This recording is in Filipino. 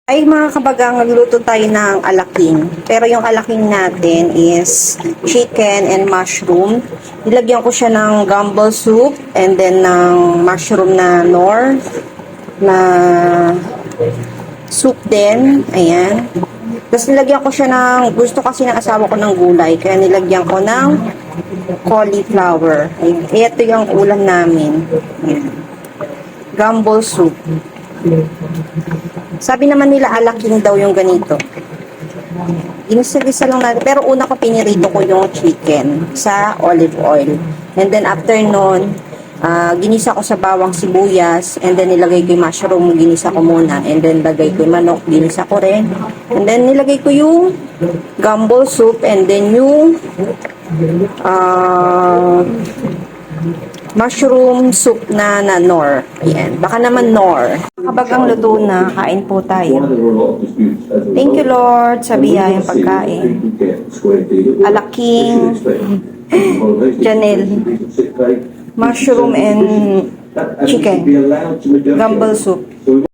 Ay mga kabagang, nagluto tayo ng alaking. Pero yung alaking natin is chicken and mushroom. Nilagyan ko siya ng gumbo soup and then ng mushroom na nor na soup din. Ayan. Tapos nilagyan ko siya ng, gusto kasi ng asawa ko ng gulay, kaya nilagyan ko ng cauliflower. Ayan. Ito yung ulam namin. Ayan. Gumbo soup. Sabi naman nila alaking daw yung ganito. Ginisa-gisa lang natin. Pero una ko pinirito ko yung chicken sa olive oil. And then after nun, ginisa ko sa bawang sibuyas. And then nilagay ko yung mushroom, ginisa ko muna. And then lagay ko yung manok, ginisa ko rin. And then nilagay ko yung gumbo soup. And then yung mushroom soup na nor. Ayan. Baka naman nor. Kabagang luto na. Kain po tayo. Thank you, Lord, sa biyayang pagkain. Alaking, Janelle, mushroom and chicken, gumbo soup.